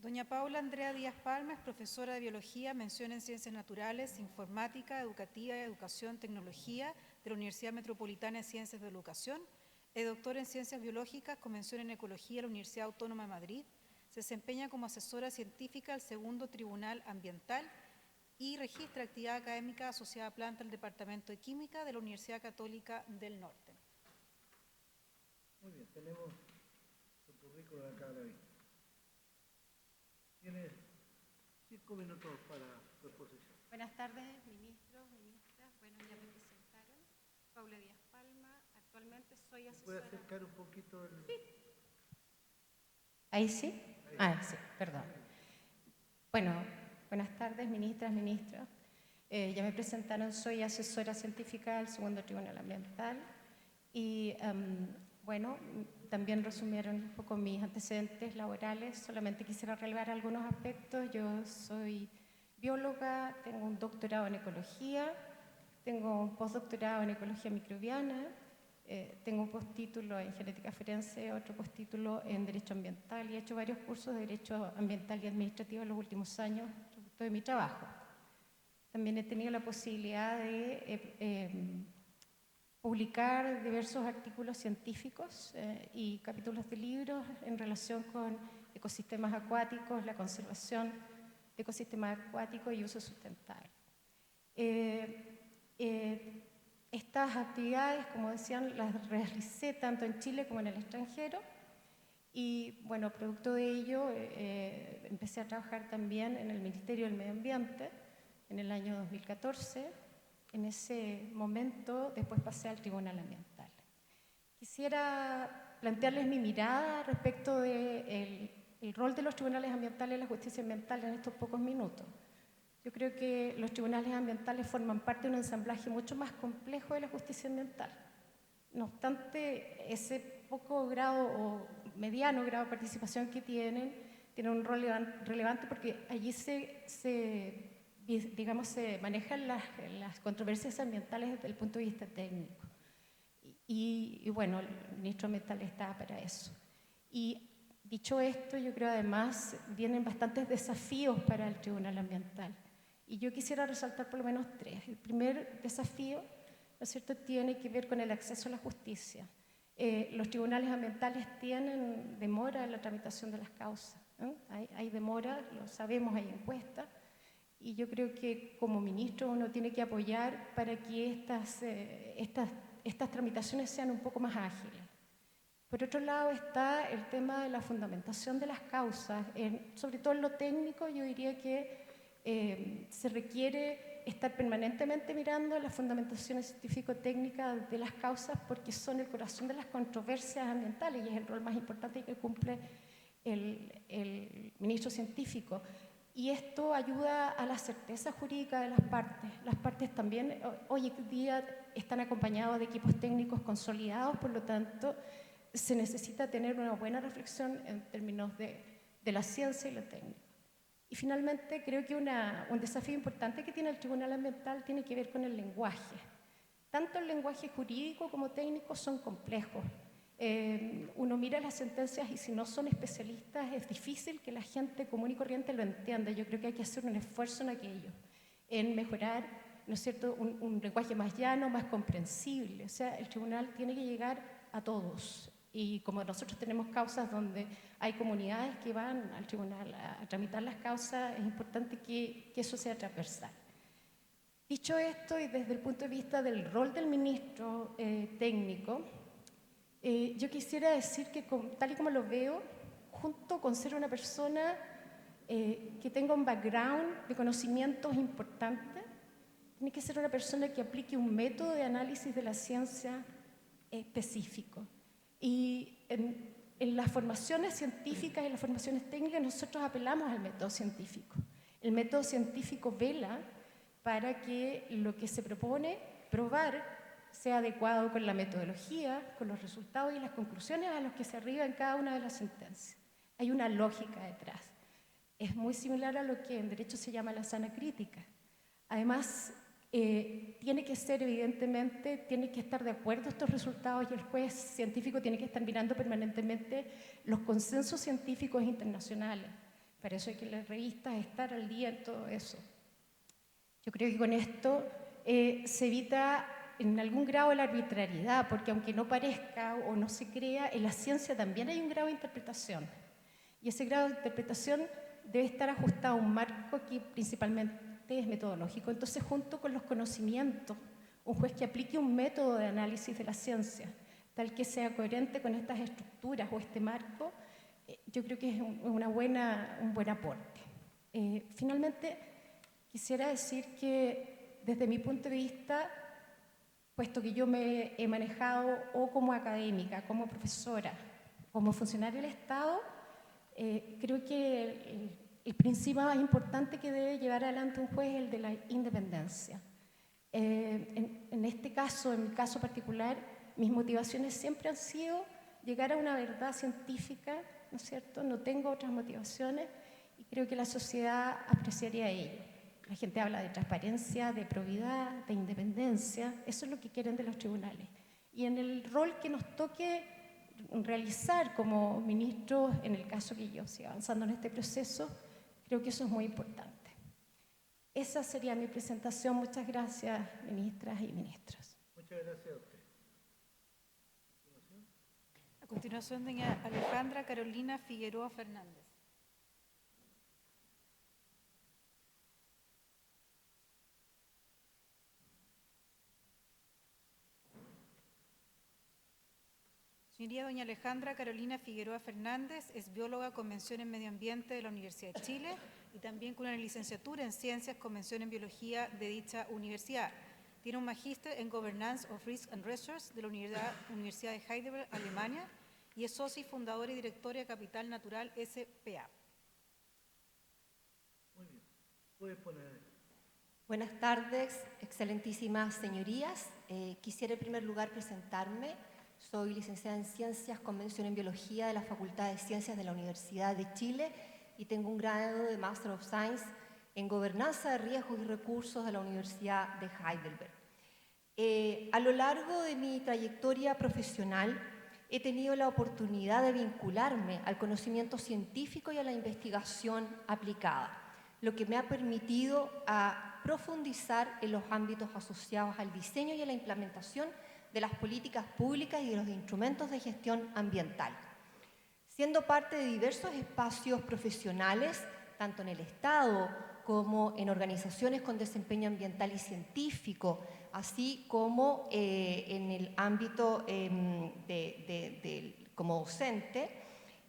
Doña Paula Andrea Díaz Palma es profesora de Biología, mención en Ciencias Naturales, Informática, Educativa, Educación, Tecnología de la Universidad Metropolitana de Ciencias de Educación. Es doctora en Ciencias Biológicas con mención en Ecología de la Universidad Autónoma de Madrid. Se desempeña como asesora científica del Segundo Tribunal Ambiental y registra actividad académica asociada a planta del Departamento de Química de la Universidad Católica del Norte. Muy bien, tenemos su currículum acá a la vista. Tienes 5 minutos para tu exposición. Buenas tardes, ministros, ministras. Bueno, ya me presentaron. Paula Díaz Palma. Actualmente soy asesora... ¿Puede acercar un poquito el...? Sí. ¿Ahí sí? Sí, perdón. Bueno, buenas tardes, ministras, ministros. Ya me presentaron, soy asesora científica del Segundo Tribunal Ambiental y, bueno, también resumieron un poco mis antecedentes laborales. Solamente quisiera relevar algunos aspectos. Yo soy bióloga, tengo un doctorado en ecología, tengo un postdoctorado en ecología microbiana, tengo un postítulo en genética forense, otro postítulo en derecho ambiental y he hecho varios cursos de derecho ambiental y administrativo en los últimos años, producto de mi trabajo. También he tenido la posibilidad de publicar diversos artículos científicos y capítulos de libros en relación con ecosistemas acuáticos, la conservación de ecosistemas acuáticos y uso sustentable. Estas actividades, como decían, las realicé tanto en Chile como en el extranjero y, bueno, producto de ello, empecé a trabajar también en el Ministerio del Medio Ambiente en el año 2014. En ese momento, después pasé al Tribunal Ambiental. Quisiera plantearles mi mirada respecto del rol de los tribunales ambientales en la justicia ambiental en estos pocos minutos. Yo creo que los tribunales ambientales forman parte de un ensamblaje mucho más complejo de la justicia ambiental. No obstante, ese poco grado o mediano grado de participación que tienen un rol relevante porque allí se manejan las controversias ambientales desde el punto de vista técnico. Y bueno, el ministro ambiental está para eso. Y dicho esto, yo creo además vienen bastantes desafíos para el Tribunal Ambiental. Y yo quisiera resaltar por lo menos 3. El primer desafío, ¿no es cierto?, tiene que ver con el acceso a la justicia. Los tribunales ambientales tienen demora en la tramitación de las causas. Hay demora, lo sabemos, hay encuestas. Y yo creo que como ministro uno tiene que apoyar para que estas tramitaciones sean un poco más ágiles. Por otro lado está el tema de la fundamentación de las causas. Sobre todo en lo técnico, yo diría que se requiere estar permanentemente mirando las fundamentaciones científico-técnicas de las causas porque son el corazón de las controversias ambientales y es el rol más importante que cumple el ministro científico. Y esto ayuda a la certeza jurídica de las partes. Las partes también hoy en día están acompañados de equipos técnicos consolidados, por lo tanto se necesita tener una buena reflexión en términos de la ciencia y la técnica. Y finalmente creo que un desafío importante que tiene el Tribunal Ambiental tiene que ver con el lenguaje. Tanto el lenguaje jurídico como técnico son complejos. Uno mira las sentencias y si no son especialistas es difícil que la gente común y corriente lo entienda. Yo creo que hay que hacer un esfuerzo en aquello, en mejorar, ¿no es cierto?, un lenguaje más llano, más comprensible. O sea, el tribunal tiene que llegar a todos. Y como nosotros tenemos causas donde hay comunidades que van al tribunal a tramitar las causas, es importante que eso sea transversal. Dicho esto, y desde el punto de vista del rol del ministro técnico, yo quisiera decir que tal y como lo veo, junto con ser una persona que tenga un background de conocimientos importantes, tiene que ser una persona que aplique un método de análisis de la ciencia específico. Y en las formaciones científicas y en las formaciones técnicas nosotros apelamos al método científico. El método científico vela para que lo que se propone probar sea adecuado con la metodología, con los resultados y las conclusiones a los que se arriba en cada una de las sentencias. Hay una lógica detrás. Es muy similar a lo que en derecho se llama la sana crítica. Además, tiene que ser, evidentemente, tiene que estar de acuerdo estos resultados y el juez científico tiene que estar mirando permanentemente los consensos científicos internacionales Para eso hay que leer revistas, estar al día en todo eso. Yo creo que con esto se evita en algún grado la arbitrariedad, porque aunque no parezca o no se crea, en la ciencia también hay un grado de interpretación. Y ese grado de interpretación debe estar ajustado a un marco que principalmente es metodológico. Entonces, junto con los conocimientos, un juez que aplique un método de análisis de la ciencia, tal que sea coherente con estas estructuras o este marco, yo creo que es un buen aporte. Finalmente, quisiera decir que desde mi punto de vista, puesto que yo me he manejado o como académica, como profesora, como funcionaria del Estado, creo que el principio más importante que debe llevar adelante un juez es el de la independencia. En este caso, en mi caso particular, mis motivaciones siempre han sido llegar a una verdad científica, ¿no es cierto? No tengo otras motivaciones y creo que la sociedad apreciaría ello. La gente habla de transparencia, de probidad, de independencia. Eso es lo que quieren de los tribunales. Y en el rol que nos toque realizar como ministros, en el caso que yo siga avanzando en este proceso, creo que eso es muy importante. Esa sería mi presentación. Muchas gracias, ministras y ministros. Muchas gracias a usted. A continuación, doña Alejandra Carolina Figueroa Fernández. Señoría, doña Alejandra Carolina Figueroa Fernández es bióloga con mención en Medio Ambiente de la Universidad de Chile y también con una licenciatura en Ciencias con mención en Biología de dicha universidad. Tiene un magíster en Governance of Risk and Research de la Universidad de Heidelberg, Alemania, y es socia y fundadora y directora de Capital Natural S.p.A. Muy bien. Puedes poner. Buenas tardes, excelentísimas señorías. Quisiera en primer lugar presentarme. Soy licenciada en Ciencias con mención en Biología de la Facultad de Ciencias de la Universidad de Chile y tengo un grado de Master of Science en Gobernanza de Riesgos y Recursos de la Universidad de Heidelberg. A lo largo de mi trayectoria profesional he tenido la oportunidad de vincularme al conocimiento científico y a la investigación aplicada, lo que me ha permitido profundizar en los ámbitos asociados al diseño y a la implementación de las políticas públicas y de los instrumentos de gestión ambiental. Siendo parte de diversos espacios profesionales, tanto en el Estado como en organizaciones con desempeño ambiental y científico, así como en el ámbito como docente,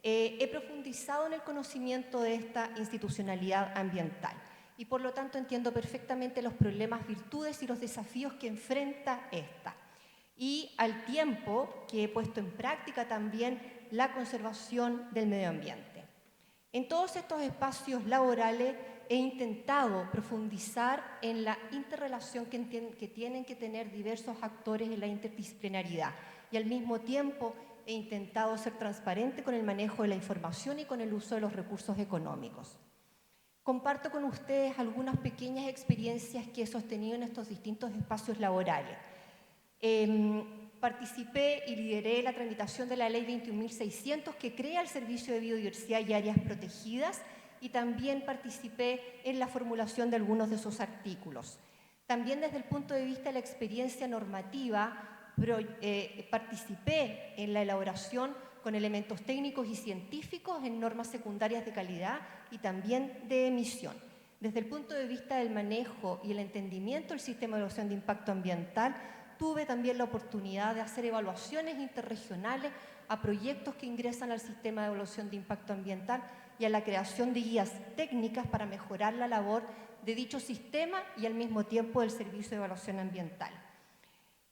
he profundizado en el conocimiento de esta institucionalidad ambiental y por lo tanto entiendo perfectamente los problemas, virtudes y los desafíos que enfrenta esta. Y al tiempo que he puesto en práctica también la conservación del medio ambiente. En todos estos espacios laborales he intentado profundizar en la interrelación que tienen que tener diversos actores en la interdisciplinariedad y al mismo tiempo he intentado ser transparente con el manejo de la información y con el uso de los recursos económicos. Comparto con ustedes algunas pequeñas experiencias que he sostenido en estos distintos espacios laborales. Participé y lideré la tramitación de la Ley 21.600 que crea el Servicio de Biodiversidad y Áreas Protegidas y también participé en la formulación de algunos de sus artículos. También desde el punto de vista de la experiencia normativa, participé en la elaboración con elementos técnicos y científicos en normas secundarias de calidad y también de emisión. Desde el punto de vista del manejo y el entendimiento del sistema de evaluación de impacto ambiental, tuve también la oportunidad de hacer evaluaciones interregionales a proyectos que ingresan al sistema de evaluación de impacto ambiental y a la creación de guías técnicas para mejorar la labor de dicho sistema y al mismo tiempo del Servicio de Evaluación Ambiental.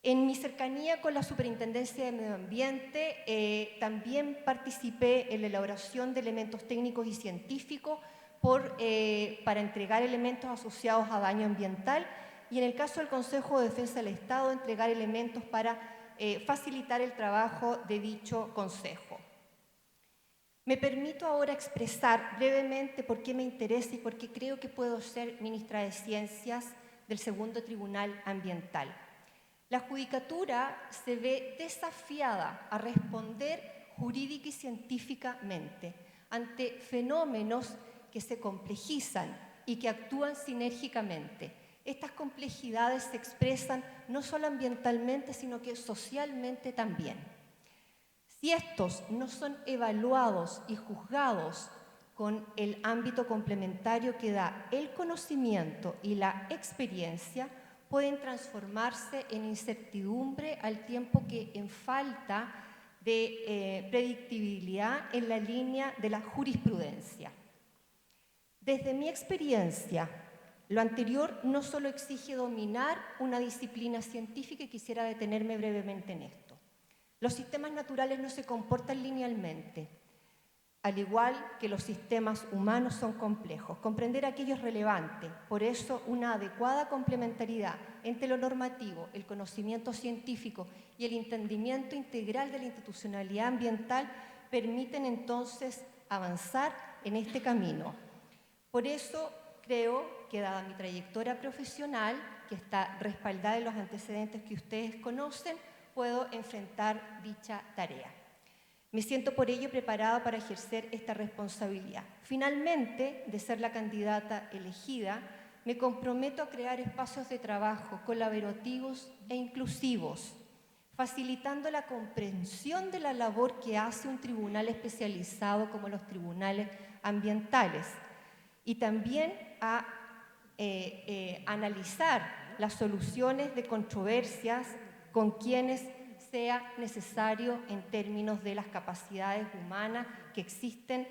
En mi cercanía con la Superintendencia de Medio Ambiente también participé en la elaboración de elementos técnicos y científicos para entregar elementos asociados a daño ambiental y en el caso del Consejo de Defensa del Estado entregar elementos para facilitar el trabajo de dicho consejo. Me permito ahora expresar brevemente por qué me interesa y por qué creo que puedo ser ministra de Ciencias del Segundo Tribunal Ambiental. La Judicatura se ve desafiada a responder jurídica y científicamente ante fenómenos que se complejizan y que actúan sinérgicamente. Estas complejidades se expresan no solo ambientalmente, sino que socialmente también. Si estos no son evaluados y juzgados con el ámbito complementario que da el conocimiento y la experiencia, pueden transformarse en incertidumbre al tiempo que en falta de predictibilidad en la línea de la jurisprudencia. Desde mi experiencia, lo anterior no solo exige dominar una disciplina científica, y quisiera detenerme brevemente en esto. Los sistemas naturales no se comportan linealmente, al igual que los sistemas humanos son complejos. Comprender aquello es relevante, por eso una adecuada complementariedad entre lo normativo, el conocimiento científico y el entendimiento integral de la institucionalidad ambiental permiten entonces avanzar en este camino. Por eso creo que, dada mi trayectoria profesional, que está respaldada en los antecedentes que ustedes conocen, puedo enfrentar dicha tarea. Me siento por ello preparada para ejercer esta responsabilidad. Finalmente, de ser la candidata elegida, me comprometo a crear espacios de trabajo colaborativos e inclusivos, facilitando la comprensión de la labor que hace un tribunal especializado como los tribunales ambientales, y también a analizar las soluciones de controversias con quienes sea necesario en términos de las capacidades humanas que existen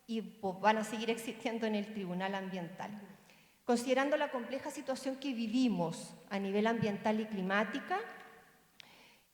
y van a seguir existiendo en el Tribunal Ambiental. Considerando la compleja situación que vivimos a nivel ambiental y climática,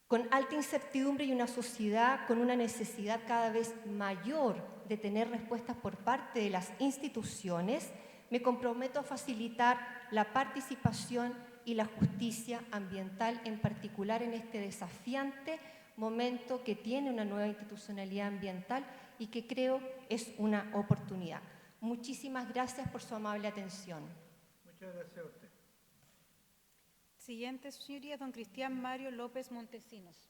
con alta incertidumbre y una sociedad con una necesidad cada vez mayor de tener respuestas por parte de las instituciones, me comprometo a facilitar la participación y la justicia ambiental, en particular en este desafiante momento que tiene una nueva institucionalidad ambiental y que creo es una oportunidad. Muchísimas gracias por su amable atención. Muchas gracias a usted. Siguiente, señoría, don Cristian Mario López Montesinos.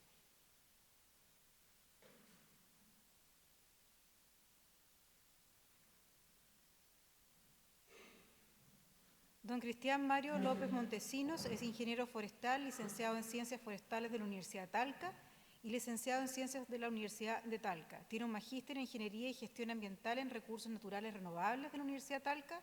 Don Cristian Mario López Montesinos es ingeniero forestal, licenciado en Ciencias Forestales de la Universidad de Talca y licenciado en Ciencias de la Universidad de Talca. Tiene un magíster en Ingeniería y Gestión Ambiental en Recursos Naturales Renovables de la Universidad de Talca,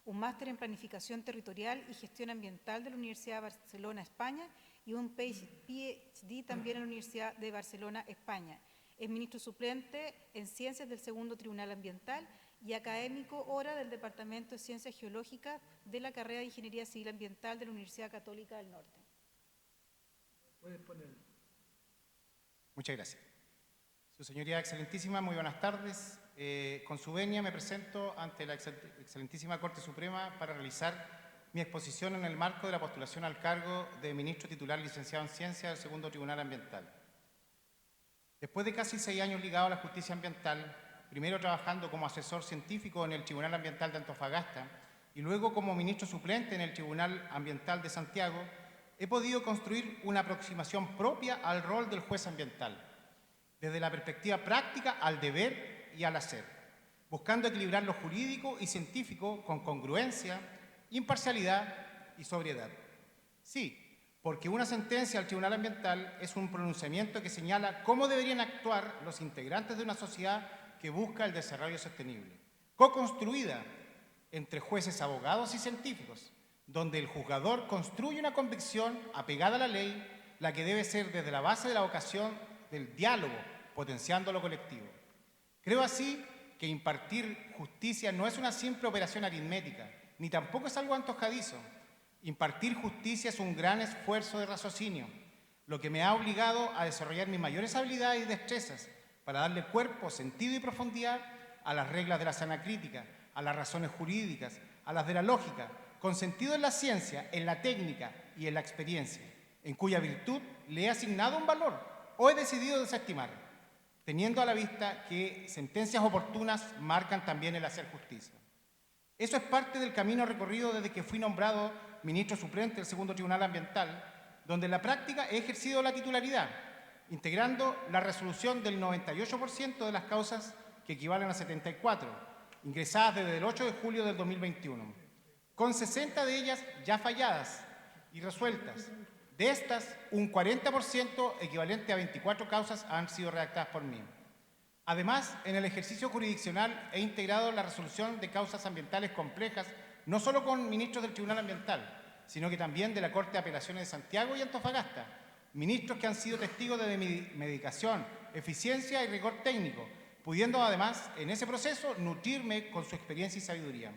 un máster en Planificación Territorial y Gestión Ambiental de la Universidad de Barcelona, España, y un PhD también en la Universidad de Barcelona, España. Es ministro suplente en Ciencias del Segundo Tribunal Ambiental y académico hora del Departamento de Ciencias Geológicas de la carrera de Ingeniería Civil Ambiental de la Universidad Católica del Norte. Puedes poner. Muchas gracias. Su señoría excelentísima, muy buenas tardes. Con su venia me presento ante la excelentísima Corte Suprema para realizar mi exposición en el marco de la postulación al cargo de ministro titular licenciado en Ciencias del Segundo Tribunal Ambiental. Después de casi 6 años ligado a la justicia ambiental, primero trabajando como asesor científico en el Tribunal Ambiental de Antofagasta y luego como ministro suplente en el Tribunal Ambiental de Santiago, he podido construir una aproximación propia al rol del juez ambiental, desde la perspectiva práctica al deber y al hacer, buscando equilibrar lo jurídico y científico con congruencia, imparcialidad y sobriedad. Sí, porque una sentencia al Tribunal Ambiental es un pronunciamiento que señala cómo deberían actuar los integrantes de una sociedad que busca el desarrollo sostenible, co-construida entre jueces, abogados y científicos, donde el juzgador construye una convicción apegada a la ley, la que debe ser desde la base de la vocación del diálogo, potenciando lo colectivo. Creo así que impartir justicia no es una simple operación aritmética, ni tampoco es algo antojadizo. Impartir justicia es un gran esfuerzo de raciocinio, lo que me ha obligado a desarrollar mis mayores habilidades y destrezas para darle cuerpo, sentido y profundidad a las reglas de la sana crítica, a las razones jurídicas, a las de la lógica, con sentido en la ciencia, en la técnica y en la experiencia, en cuya virtud le he asignado un valor o he decidido desestimar, teniendo a la vista que sentencias oportunas marcan también el hacer justicia. Eso es parte del camino recorrido desde que fui nombrado ministro suplente del Segundo Tribunal Ambiental, donde en la práctica he ejercido la titularidad, integrando la resolución del 98% de las causas, que equivalen a 74, ingresadas desde el 8 de julio del 2021, con 60 de ellas ya falladas y resueltas. De estas, un 40%, equivalente a 24 causas, han sido redactadas por mí. Además, en el ejercicio jurisdiccional he integrado la resolución de causas ambientales complejas, no solo con ministros del Tribunal Ambiental, sino que también de la Corte de Apelaciones de Santiago y Antofagasta, ministros que han sido testigos de mi dedicación, eficiencia y rigor técnico, pudiendo además en ese proceso nutrirme con su experiencia y sabiduría.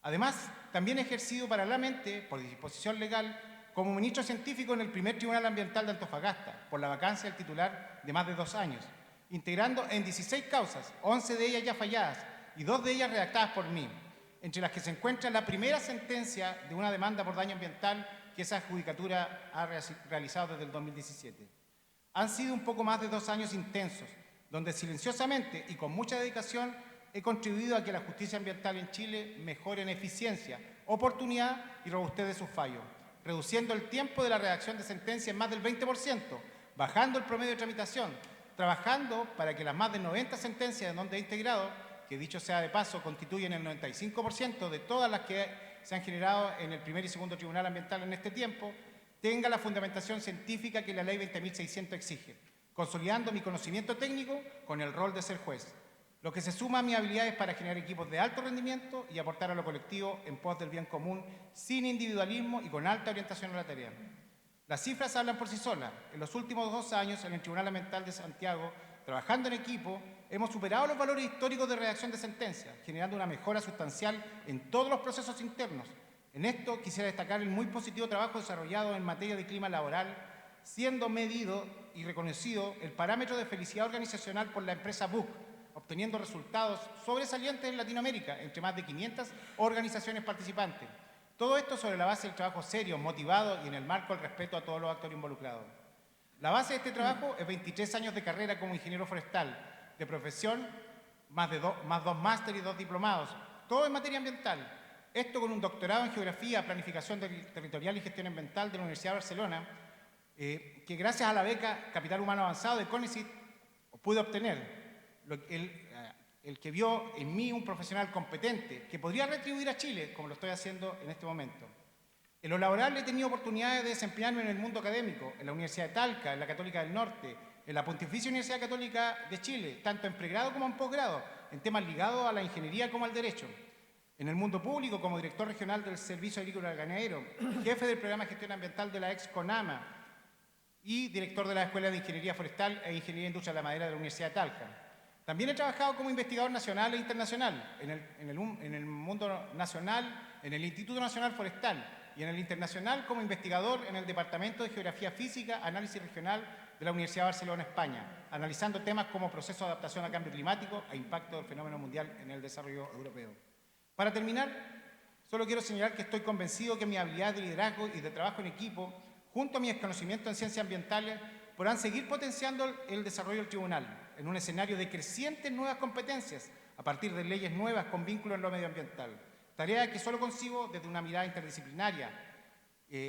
Además, también he ejercido paralelamente, por disposición legal, como ministro científico en el primer Tribunal Ambiental de Antofagasta, por la vacancia del titular de más de 2 años, integrando en 16 causas, 11 de ellas ya falladas y 2 de ellas redactadas por mí, entre las que se encuentra la primera sentencia de una demanda por daño ambiental que esa judicatura ha realizado desde el 2017. Han sido un poco más de 2 años intensos, donde silenciosamente y con mucha dedicación he contribuido a que la justicia ambiental en Chile mejore en eficiencia, oportunidad y robustez de sus fallos, reduciendo el tiempo de la redacción de sentencias en más del 20%, bajando el promedio de tramitación, trabajando para que las más de 90 sentencias en donde he integrado, que dicho sea de paso, constituyen el 95% de todas las que se han generado en el primer y segundo Tribunal Ambiental en este tiempo, tenga la fundamentación científica que la Ley 20.600 exige, consolidando mi conocimiento técnico con el rol de ser juez, lo que se suma a mis habilidades para generar equipos de alto rendimiento y aportar a lo colectivo en pos del bien común, sin individualismo y con alta orientación a la tarea. Las cifras hablan por sí solas. En los últimos 2 años, en el Tribunal Ambiental de Santiago, trabajando en equipo, hemos superado los valores históricos de redacción de sentencias, generando una mejora sustancial en todos los procesos internos. En esto quisiera destacar el muy positivo trabajo desarrollado en materia de clima laboral, siendo medido y reconocido el parámetro de felicidad organizacional por la empresa BUC, obteniendo resultados sobresalientes en Latinoamérica, entre más de 500 organizaciones participantes. Todo esto sobre la base del trabajo serio, motivado y en el marco del respeto a todos los actores involucrados. La base de este trabajo es 23 años de carrera como ingeniero forestal, de profesión, más 2 másteres y 2 diplomados, todo en materia ambiental. Esto con un doctorado en Geografía, Planificación Territorial y Gestión Ambiental de la Universidad de Barcelona, que gracias a la beca Capital Humano Avanzado de CONICYT pude obtener. El que vio en mí un profesional competente que podría retribuir a Chile, como lo estoy haciendo en este momento. En lo laboral he tenido oportunidades de desempeñarme en el mundo académico, en la Universidad de Talca, en la Católica del Norte, en la Pontificia Universidad Católica de Chile, tanto en pregrado como en posgrado, en temas ligados a la ingeniería como al derecho. En el mundo público, como director regional del Servicio Agrícola Ganadero, jefe del programa de gestión ambiental de la ex CONAMA y director de la Escuela de Ingeniería Forestal e Ingeniería Industrial de la Madera de la Universidad de Talca. También he trabajado como investigador nacional e internacional, en el mundo nacional, en el Instituto Nacional Forestal, y en el internacional como investigador en el Departamento de Geografía Física, Análisis Regional de la Universidad de Barcelona, España, analizando temas como proceso de adaptación al cambio climático e impacto del fenómeno mundial en el desarrollo europeo. Para terminar, solo quiero señalar que estoy convencido que mi habilidad de liderazgo y de trabajo en equipo, junto a mis conocimientos en ciencias ambientales, podrán seguir potenciando el desarrollo del tribunal en un escenario de crecientes nuevas competencias a partir de leyes nuevas con vínculo en lo medioambiental. Tarea que solo consigo desde una mirada interdisciplinaria,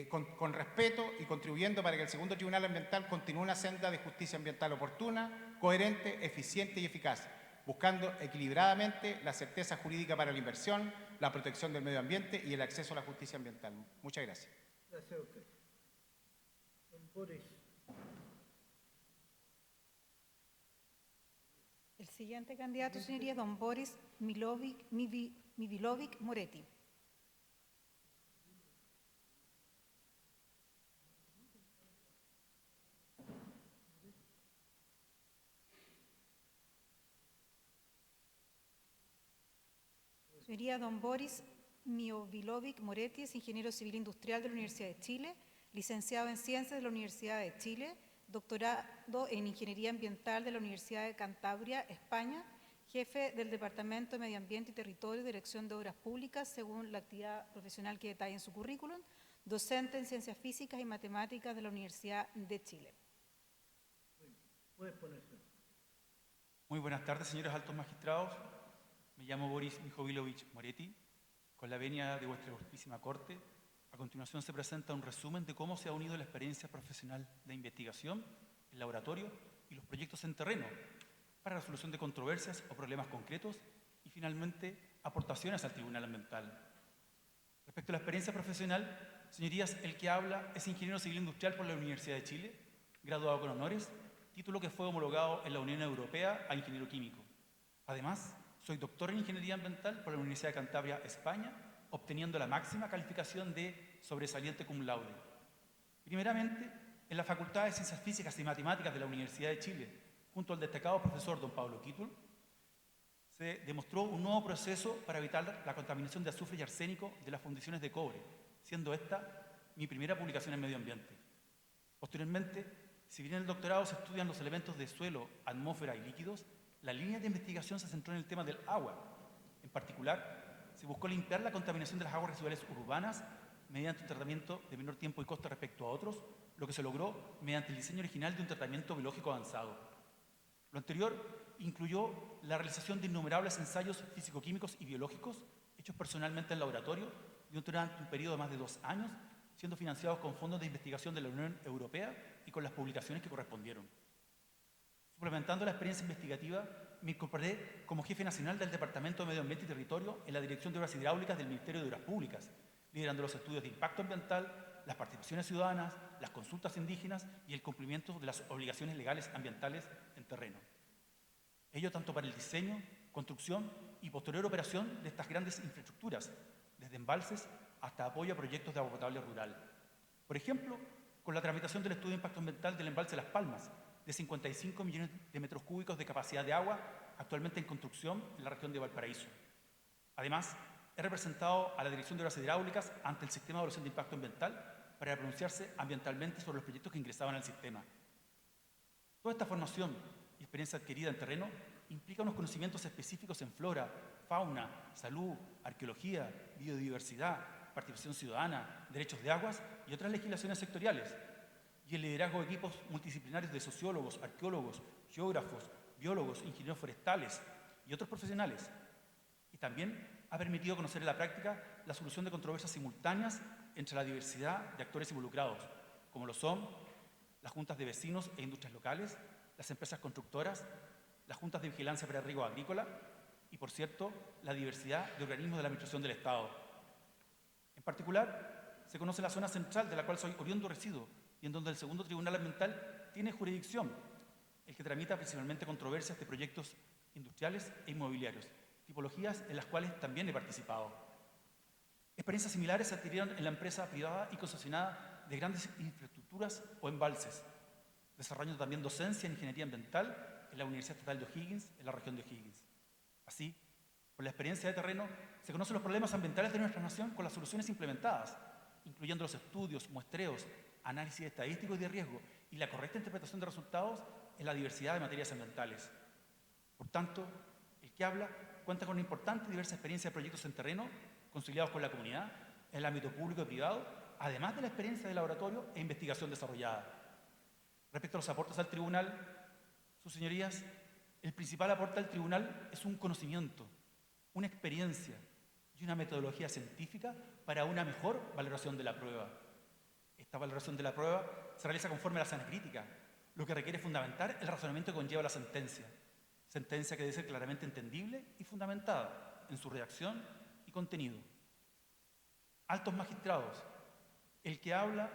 con respeto y contribuyendo para que el segundo Tribunal Ambiental continúe una senda de justicia ambiental oportuna, coherente, eficiente y eficaz, buscando equilibradamente la certeza jurídica para la inversión, la protección del medio ambiente y el acceso a la justicia ambiental. Muchas gracias. Gracias a usted. Don Boris. El siguiente candidato, señoría, don Boris Mivilovic Moretti. Señoría, don Boris Mivilovic Moretti es ingeniero civil industrial de la Universidad de Chile, licenciado en Ciencias de la Universidad de Chile, doctorado en Ingeniería Ambiental de la Universidad de Cantabria, España, jefe del Departamento de Medio Ambiente y Territorio, Dirección de Obras Públicas, según la actividad profesional que detalla en su currículum, docente en Ciencias Físicas y Matemáticas de la Universidad de Chile. Puedes ponerse. Muy buenas tardes, señores altos magistrados. Me llamo Boris Mijovilovich Moretti, con la venia de vuestra ilustrísima Corte. A continuación se presenta un resumen de cómo se ha unido la experiencia profesional de investigación, el laboratorio y los proyectos en terreno para la resolución de controversias o problemas concretos y finalmente aportaciones al Tribunal Ambiental. Respecto a la experiencia profesional, señorías, el que habla es ingeniero civil industrial por la Universidad de Chile, graduado con honores, título que fue homologado en la Unión Europea a ingeniero químico. Además, soy doctor en ingeniería ambiental por la Universidad de Cantabria, España, obteniendo la máxima calificación de sobresaliente cum laude. Primeramente, en la Facultad de Ciencias Físicas y Matemáticas de la Universidad de Chile, junto al destacado profesor don Pablo Kittul, se demostró un nuevo proceso para evitar la contaminación de azufre y arsénico de las fundiciones de cobre, siendo esta mi primera publicación en medio ambiente. Posteriormente, si bien en el doctorado se estudian los elementos de suelo, atmósfera y líquidos, la línea de investigación se centró en el tema del agua. En particular, se buscó limpiar la contaminación de las aguas residuales urbanas mediante un tratamiento de menor tiempo y coste respecto a otros, lo que se logró mediante el diseño original de un tratamiento biológico avanzado. Lo anterior incluyó la realización de innumerables ensayos físico-químicos y biológicos hechos personalmente en laboratorio durante un periodo de más de 2 años, siendo financiados con fondos de investigación de la Unión Europea y con las publicaciones que correspondieron. Suplementando la experiencia investigativa, me incorporé como jefe nacional del Departamento de Medio Ambiente y Territorio en la Dirección de Obras Hidráulicas del Ministerio de Obras Públicas, liderando los estudios de impacto ambiental, las participaciones ciudadanas, las consultas indígenas y el cumplimiento de las obligaciones legales ambientales en terreno. Ello tanto para el diseño, construcción y posterior operación de estas grandes infraestructuras, desde embalses hasta apoyo a proyectos de agua potable rural. Por ejemplo, con la tramitación del estudio de impacto ambiental del embalse Las Palmas, de 55 millones de metros cúbicos de capacidad de agua, actualmente en construcción en la región de Valparaíso. Además, he representado a la Dirección de Obras Hidráulicas ante el Sistema de Evaluación de Impacto Ambiental para pronunciarse ambientalmente sobre los proyectos que ingresaban al sistema. Toda esta formación y experiencia adquirida en terreno implica unos conocimientos específicos en flora, fauna, salud, arqueología, biodiversidad, participación ciudadana, derechos de aguas y otras legislaciones sectoriales, y el liderazgo de equipos multidisciplinarios de sociólogos, arqueólogos, geógrafos, biólogos, ingenieros forestales y otros profesionales. Y también ha permitido conocer en la práctica la solución de controversias simultáneas entre la diversidad de actores involucrados, como lo son las juntas de vecinos e industrias locales, las empresas constructoras, las juntas de vigilancia para el riego agrícola y, por cierto, la diversidad de organismos de la Administración del Estado. En particular, se conoce la zona central, de la cual soy oriundo residuo, y en donde el segundo Tribunal Ambiental tiene jurisdicción, el que tramita principalmente controversias de proyectos industriales e inmobiliarios, tipologías en las cuales también he participado. Experiencias similares se adquirieron en la empresa privada y concesionada de grandes infraestructuras o embalses, desarrollando también docencia en ingeniería ambiental en la Universidad Estatal de O'Higgins, en la región de O'Higgins. Así, por la experiencia de terreno, se conocen los problemas ambientales de nuestra nación con las soluciones implementadas, incluyendo los estudios, muestreos, análisis estadísticos de riesgo y la correcta interpretación de resultados en la diversidad de materias ambientales. Por tanto, el que habla cuenta con una importante y diversa experiencia de proyectos en terreno, conciliados con la comunidad, en el ámbito público y privado, además de la experiencia de laboratorio e investigación desarrollada. Respecto a los aportes al tribunal, sus señorías, el principal aporte al tribunal es un conocimiento, una experiencia y una metodología científica para una mejor valoración de la prueba. Esta valoración de la prueba se realiza conforme a la sana crítica, lo que requiere fundamentar el razonamiento que conlleva la sentencia que debe ser claramente entendible y fundamentada en su redacción y contenido. Altos magistrados, el que habla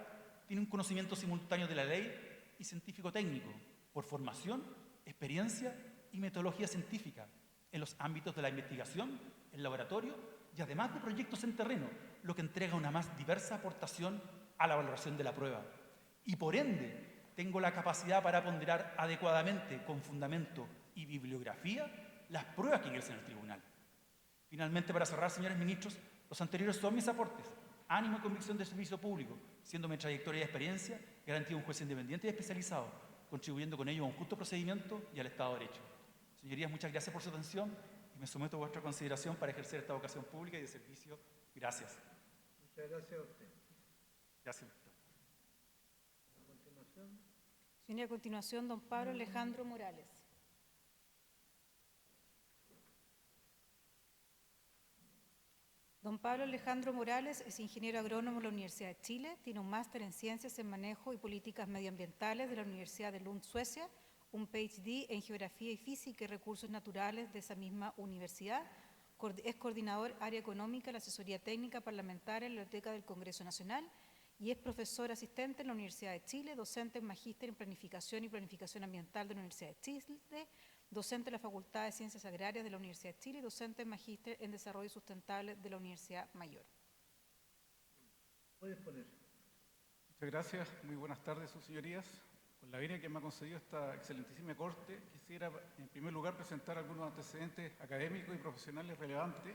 tiene un conocimiento simultáneo de la ley y científico-técnico, por formación, experiencia y metodología científica, en los ámbitos de la investigación, el laboratorio y además de proyectos en terreno, lo que entrega una más diversa aportación a la valoración de la prueba. Y por ende, tengo la capacidad para ponderar adecuadamente, con fundamento y bibliografía, las pruebas que ingresan al tribunal. Finalmente, para cerrar, señores ministros, los anteriores son mis aportes, ánimo y convicción de servicio público, siendo mi trayectoria y experiencia garantía de un juez independiente y especializado, contribuyendo con ello a un justo procedimiento y al Estado de Derecho. Señorías, muchas gracias por su atención y me someto a vuestra consideración para ejercer esta vocación pública y de servicio. Gracias. Muchas gracias a usted. Gracias. A continuación, Señoría, a continuación, don Pablo Alejandro Morales. Don Pablo Alejandro Morales es ingeniero agrónomo de la Universidad de Chile, tiene un máster en Ciencias en Manejo y Políticas Medioambientales de la Universidad de Lund, Suecia, un PhD en Geografía y Física y Recursos Naturales de esa misma universidad, Es coordinador área económica de la asesoría técnica parlamentaria en la Biblioteca del Congreso Nacional y es profesor asistente en la Universidad de Chile, docente en magíster en planificación y planificación ambiental de la Universidad de Chile, docente en la Facultad de Ciencias Agrarias de la Universidad de Chile y docente en magíster en desarrollo sustentable de la Universidad Mayor. Puedes poner. Muchas gracias, muy buenas tardes, sus señorías. Con la venia que me ha concedido esta excelentísima corte, quisiera en primer lugar presentar algunos antecedentes académicos y profesionales relevantes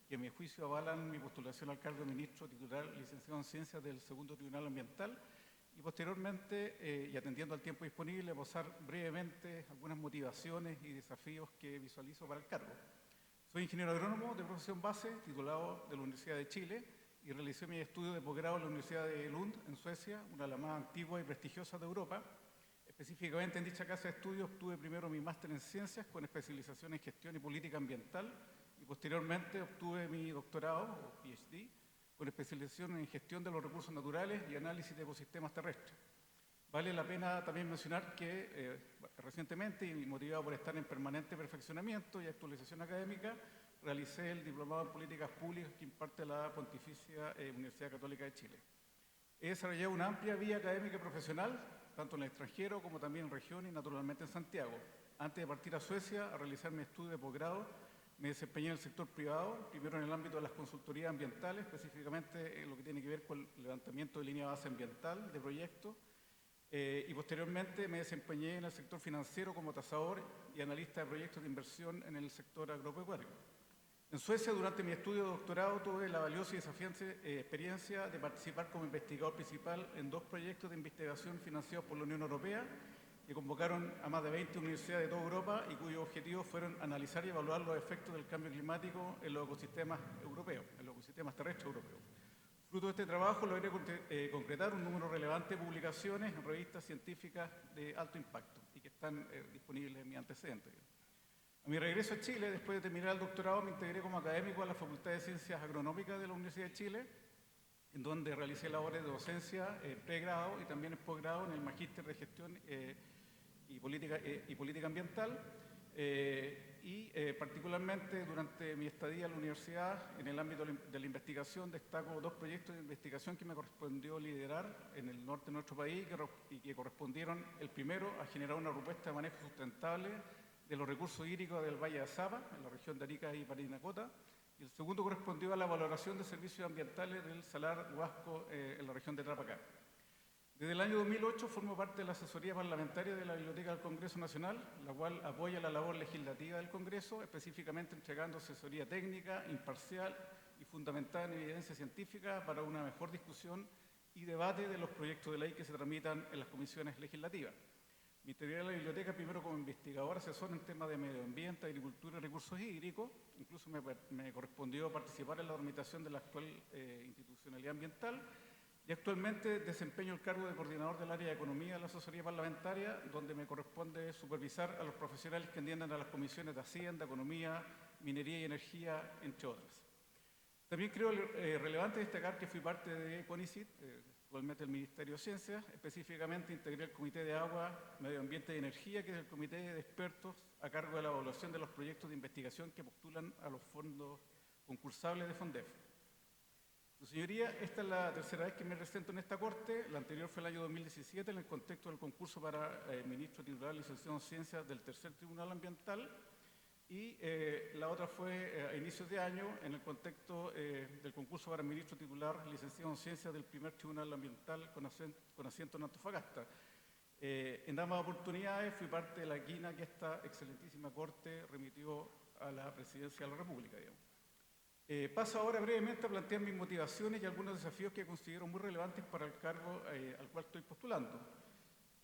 que a mi juicio avalan mi postulación al cargo de ministro titular licenciado en Ciencias del Segundo Tribunal Ambiental y posteriormente, y atendiendo al tiempo disponible, posar brevemente algunas motivaciones y desafíos que visualizo para el cargo. Soy ingeniero agrónomo de profesión base, titulado de la Universidad de Chile, y realicé mi estudio de posgrado en la Universidad de Lund, en Suecia, una de las más antiguas y prestigiosas de Europa. Específicamente en dicha casa de estudios obtuve primero mi máster en Ciencias con especialización en Gestión y Política Ambiental y posteriormente obtuve mi doctorado, o PhD, con especialización en Gestión de los Recursos Naturales y Análisis de Ecosistemas Terrestres. Vale la pena también mencionar que recientemente, y motivado por estar en permanente perfeccionamiento y actualización académica, realicé el Diplomado en Políticas Públicas que imparte la Pontificia Universidad Católica de Chile. He desarrollado una amplia vía académica y profesional, tanto en el extranjero como también en región y naturalmente en Santiago. Antes de partir a Suecia a realizar mi estudio de posgrado, me desempeñé en el sector privado, primero en el ámbito de las consultorías ambientales, específicamente en lo que tiene que ver con el levantamiento de línea base ambiental de proyectos, y posteriormente me desempeñé en el sector financiero como tasador y analista de proyectos de inversión en el sector agropecuario. En Suecia, durante mi estudio de doctorado, tuve la valiosa y desafiante experiencia de participar como investigador principal en 2 proyectos de investigación financiados por la Unión Europea que convocaron a más de 20 universidades de toda Europa y cuyos objetivos fueron analizar y evaluar los efectos del cambio climático en los ecosistemas europeos, en los ecosistemas terrestres europeos. Fruto de este trabajo logré concretar un número relevante de publicaciones en revistas científicas de alto impacto y que están disponibles en mis antecedentes. A mi regreso a Chile, después de terminar el doctorado, me integré como académico a la Facultad de Ciencias Agronómicas de la Universidad de Chile, en donde realicé labores de docencia pregrado y también en posgrado en el Magíster de Gestión y Política Ambiental, particularmente durante mi estadía en la universidad, en el ámbito de la investigación, destaco 2 proyectos de investigación que me correspondió liderar en el norte de nuestro país y que correspondieron, el primero, a generar una propuesta de manejo sustentable de los recursos hídricos del Valle de Azapa, en la región de Arica y Parinacota, y el segundo correspondió a la valoración de servicios ambientales del Salar Huasco en la región de Tarapacá. Desde el año 2008 formo parte de la asesoría parlamentaria de la Biblioteca del Congreso Nacional, la cual apoya la labor legislativa del Congreso, específicamente entregando asesoría técnica, imparcial y fundamentada en evidencia científica para una mejor discusión y debate de los proyectos de ley que se tramitan en las comisiones legislativas. Me integré a la biblioteca primero como investigador asesor en temas de medio ambiente, agricultura y recursos hídricos. Incluso me correspondió participar en la tramitación de la actual institucionalidad ambiental. Y actualmente desempeño el cargo de coordinador del área de economía de la asesoría parlamentaria, donde me corresponde supervisar a los profesionales que atienden a las comisiones de Hacienda, Economía, Minería y Energía, entre otras. También creo relevante destacar que fui parte de CONICIT, actualmente el Ministerio de Ciencias, específicamente integré el Comité de Agua, Medio Ambiente y Energía, que es el comité de expertos a cargo de la evaluación de los proyectos de investigación que postulan a los fondos concursables de FONDEF. Su señoría, esta es la tercera vez que me presento en esta corte. La anterior fue el año 2017 en el contexto del concurso para ministro titular licenciado en Ciencias del Tercer Tribunal Ambiental y la otra fue a inicios de año en el contexto del concurso para ministro titular licenciado en Ciencias del Primer Tribunal Ambiental con asiento en Antofagasta. En ambas oportunidades fui parte de la quina que esta excelentísima corte remitió a la Presidencia de la República, digamos. Paso ahora brevemente a plantear mis motivaciones y algunos desafíos que considero muy relevantes para el cargo al cual estoy postulando.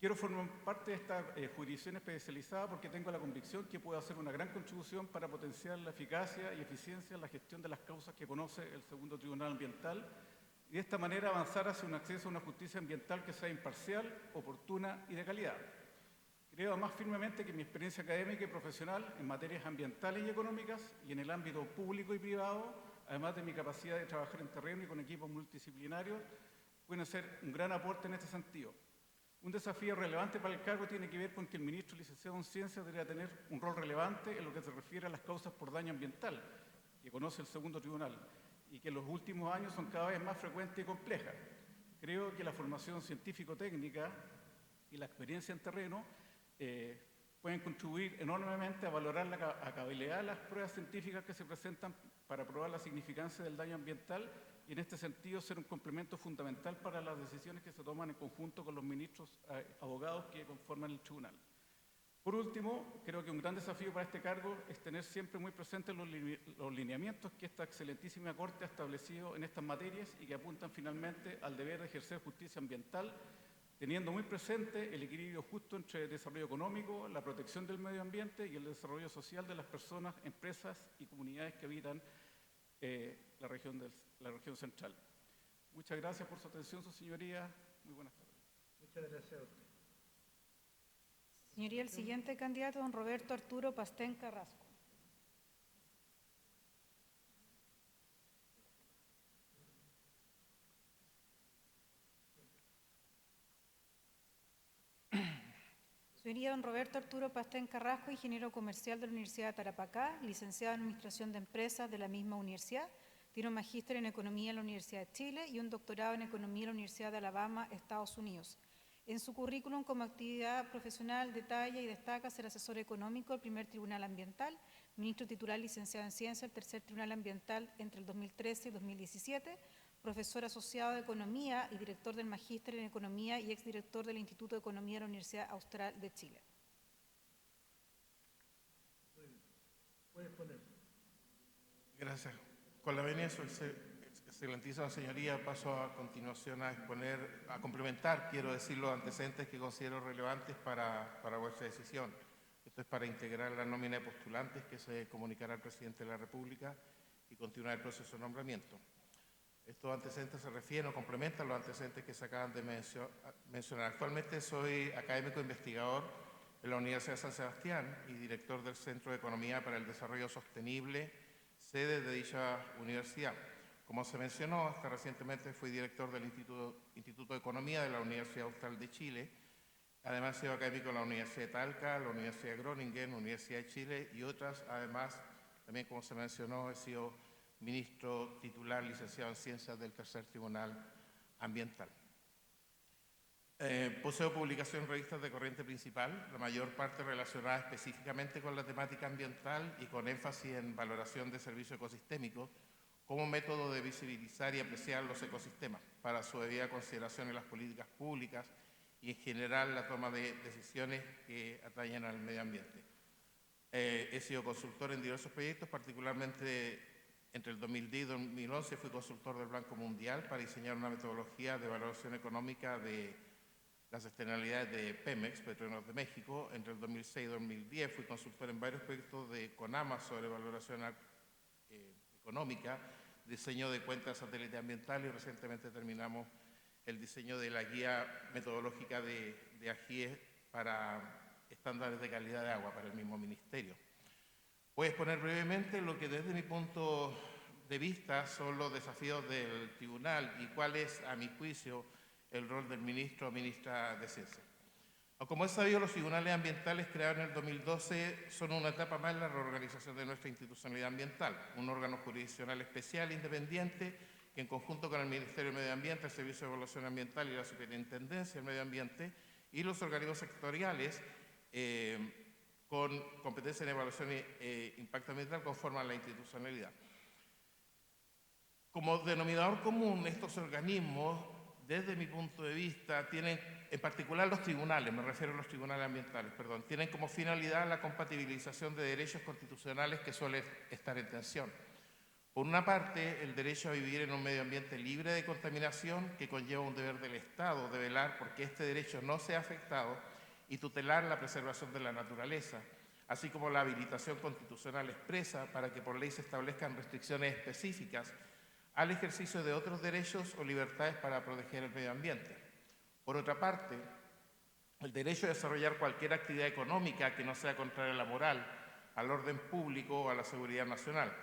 Quiero formar parte de esta jurisdicción especializada porque tengo la convicción que puedo hacer una gran contribución para potenciar la eficacia y eficiencia en la gestión de las causas que conoce el Segundo Tribunal Ambiental y de esta manera avanzar hacia un acceso a una justicia ambiental que sea imparcial, oportuna y de calidad. Creo más firmemente que mi experiencia académica y profesional en materias ambientales y económicas y en el ámbito público y privado, además de mi capacidad de trabajar en terreno y con equipos multidisciplinarios, pueden ser un gran aporte en este sentido. Un desafío relevante para el cargo tiene que ver con que el ministro licenciado en Ciencias debería tener un rol relevante en lo que se refiere a las causas por daño ambiental, que conoce el segundo tribunal y que en los últimos años son cada vez más frecuentes y complejas. Creo que la formación científico-técnica y la experiencia en terreno pueden contribuir enormemente a valorar la acababilidad de las pruebas científicas que se presentan para probar la significancia del daño ambiental y en este sentido ser un complemento fundamental para las decisiones que se toman en conjunto con los ministros abogados que conforman el tribunal. Por último, creo que un gran desafío para este cargo es tener siempre muy presentes los lineamientos que esta excelentísima Corte ha establecido en estas materias y que apuntan finalmente al deber de ejercer justicia ambiental, teniendo muy presente el equilibrio justo entre el desarrollo económico, la protección del medio ambiente y el desarrollo social de las personas, empresas y comunidades que habitan la región central. Muchas gracias por su atención, su señoría. Muy buenas tardes. Muchas gracias a usted. Señoría, el siguiente candidato, don Roberto Arturo Pastén Carrasco. Señoría, don Roberto Arturo Pastén Carrasco, ingeniero comercial de la Universidad de Tarapacá, licenciado en Administración de Empresas de la misma universidad, tiene un magíster en Economía en la Universidad de Chile y un doctorado en Economía en la Universidad de Alabama, Estados Unidos. En su currículum como actividad profesional detalla y destaca ser asesor económico del primer Tribunal Ambiental, ministro titular licenciado en Ciencia del tercer Tribunal Ambiental entre el 2013 y 2017, profesor asociado de Economía y director del Magíster en Economía y exdirector del Instituto de Economía de la Universidad Austral de Chile. Puedes poner. Gracias. Con la venia de su excelentísima señoría, paso a continuación a exponer, a complementar, quiero decir, los antecedentes que considero relevantes para vuestra decisión. Esto es para integrar la nómina de postulantes que se comunicará al presidente de la República y continuar el proceso de nombramiento. Estos antecedentes se refieren o complementan los antecedentes que se acaban de mencionar. Actualmente soy académico investigador en la Universidad de San Sebastián y director del Centro de Economía para el Desarrollo Sostenible, sede de dicha universidad. Como se mencionó, hasta recientemente fui director del Instituto de Economía de la Universidad Austral de Chile. Además, he sido académico en la Universidad de Talca, la Universidad de Groningen, la Universidad de Chile y otras. Además, también como se mencionó, he sido ministro titular licenciado en Ciencias del tercer Tribunal Ambiental. Poseo publicación en revistas de corriente principal, la mayor parte relacionada específicamente con la temática ambiental y con énfasis en valoración de servicios ecosistémicos como método de visibilizar y apreciar los ecosistemas para su debida consideración en las políticas públicas y en general la toma de decisiones que atañen al medio ambiente. He sido consultor en diversos proyectos, particularmente entre el 2010 y 2011 fui consultor del Banco Mundial para diseñar una metodología de valoración económica de las externalidades de Pemex, Petróleos de México. Entre el 2006 y 2010 fui consultor en varios proyectos de CONAMA sobre valoración económica, diseño de cuentas de satélite ambiental y recientemente terminamos el diseño de la guía metodológica de AGIE para estándares de calidad de agua para el mismo ministerio. Voy a exponer brevemente lo que desde mi punto de vista son los desafíos del tribunal y cuál es, a mi juicio, el rol del ministro o ministra de Ciencia. Como es sabido, los tribunales ambientales creados en el 2012 son una etapa más en la reorganización de nuestra institucionalidad ambiental, un órgano jurisdiccional especial e independiente que en conjunto con el Ministerio del Medio Ambiente, el Servicio de Evaluación Ambiental y la Superintendencia del Medio Ambiente y los organismos sectoriales con competencia en evaluación e impacto ambiental conforman la institucionalidad. Como denominador común, estos organismos, desde mi punto de vista, tienen, en particular los tribunales, me refiero a los tribunales ambientales, perdón, tienen como finalidad la compatibilización de derechos constitucionales que suelen estar en tensión. Por una parte, el derecho a vivir en un medio ambiente libre de contaminación, que conlleva un deber del Estado de velar porque este derecho no sea afectado y tutelar la preservación de la naturaleza, así como la habilitación constitucional expresa para que por ley se establezcan restricciones específicas al ejercicio de otros derechos o libertades para proteger el medio ambiente. Por otra parte, el derecho a desarrollar cualquier actividad económica que no sea contraria a la moral, al orden público o a la seguridad nacional,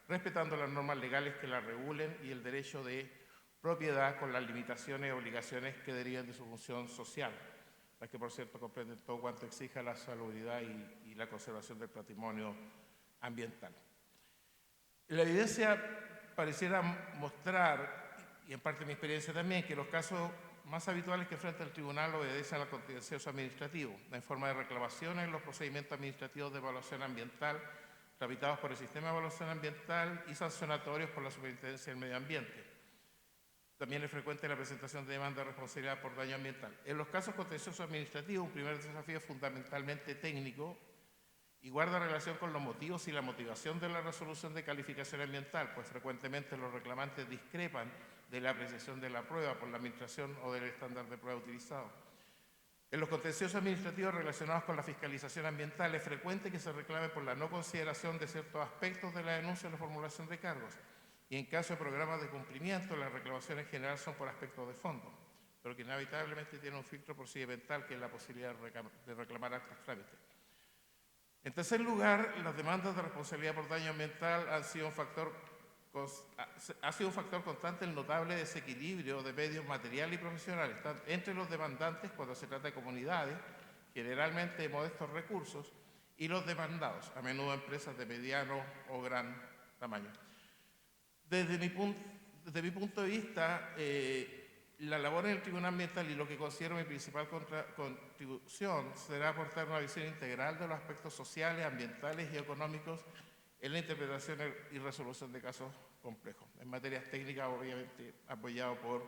respetando las normas legales que la regulen y el derecho de propiedad con las limitaciones y obligaciones que derivan de su función social, las que por cierto comprenden todo cuanto exija la salubridad y la conservación del patrimonio ambiental. La evidencia pareciera mostrar, y en parte mi experiencia también, que los casos más habituales que enfrenta el tribunal obedecen al contencioso administrativo, en forma de reclamaciones en los procedimientos administrativos de evaluación ambiental tramitados por el Sistema de Evaluación Ambiental y sancionatorios por la Superintendencia del Medio Ambiente. También es frecuente la presentación de demanda de responsabilidad por daño ambiental. En los casos contenciosos administrativos, un primer desafío es fundamentalmente técnico y guarda relación con los motivos y la motivación de la resolución de calificación ambiental, pues frecuentemente los reclamantes discrepan de la apreciación de la prueba por la administración o del estándar de prueba utilizado. En los contenciosos administrativos relacionados con la fiscalización ambiental es frecuente que se reclame por la no consideración de ciertos aspectos de la denuncia en la formulación de cargos, y en caso de programas de cumplimiento las reclamaciones en general son por aspectos de fondo, pero que inevitablemente tiene un filtro procedimental que es la posibilidad de reclamar actos trámites. En tercer lugar, las demandas de responsabilidad por daño ambiental ha sido un factor constante el notable desequilibrio de medios materiales y profesionales entre los demandantes cuando se trata de comunidades, generalmente de modestos recursos, y los demandados, a menudo empresas de mediano o gran tamaño. Desde mi punto de vista, la labor en el Tribunal Ambiental y lo que considero mi principal contribución será aportar una visión integral de los aspectos sociales, ambientales y económicos en la interpretación y resolución de casos complejos. En materias técnicas, obviamente, apoyado por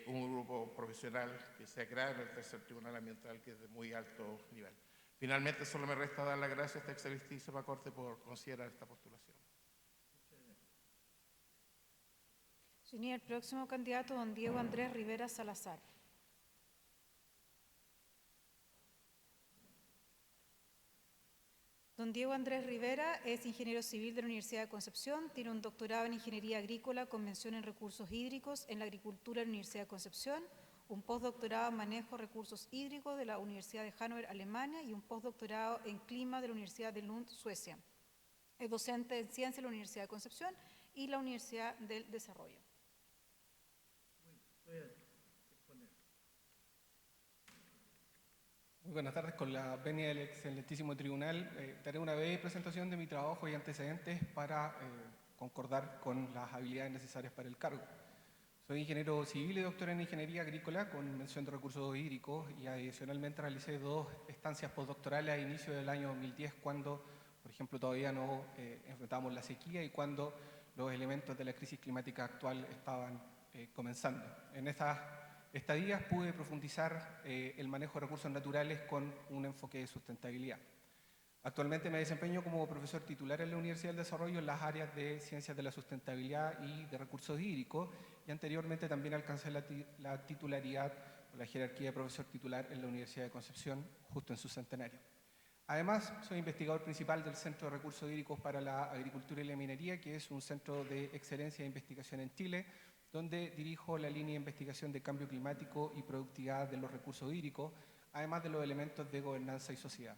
un grupo profesional que se ha creado en el tercer Tribunal Ambiental, que es de muy alto nivel. Finalmente, solo me resta dar las gracias a esta excelentísima Corte por considerar esta postulación. Señoría, el próximo candidato, don Diego Andrés Rivera Salazar. Don Diego Andrés Rivera es ingeniero civil de la Universidad de Concepción, tiene un doctorado en Ingeniería Agrícola con mención en recursos hídricos en la agricultura de la Universidad de Concepción, un postdoctorado en manejo de recursos hídricos de la Universidad de Hannover, Alemania, y un postdoctorado en clima de la Universidad de Lund, Suecia. Es docente en ciencia de la Universidad de Concepción y la Universidad del Desarrollo. Muy buenas tardes. Con la venia del excelentísimo tribunal, daré una breve presentación de mi trabajo y antecedentes para concordar con las habilidades necesarias para el cargo. Soy ingeniero civil y doctor en Ingeniería Agrícola con mención de recursos hídricos, y adicionalmente realicé 2 estancias postdoctorales a inicio del año 2010, cuando, por ejemplo, todavía no enfrentábamos la sequía y cuando los elementos de la crisis climática actual estaban comenzando. En estas estadías pude profundizar el manejo de recursos naturales con un enfoque de sustentabilidad. Actualmente me desempeño como profesor titular en la Universidad del Desarrollo en las áreas de Ciencias de la Sustentabilidad y de Recursos Hídricos, y anteriormente también alcancé la titularidad o la jerarquía de profesor titular en la Universidad de Concepción, justo en su centenario. Además, soy investigador principal del Centro de Recursos Hídricos para la Agricultura y la Minería, que es un centro de excelencia de investigación en Chile, donde dirijo la línea de investigación de cambio climático y productividad de los recursos hídricos, además de los elementos de gobernanza y sociedad.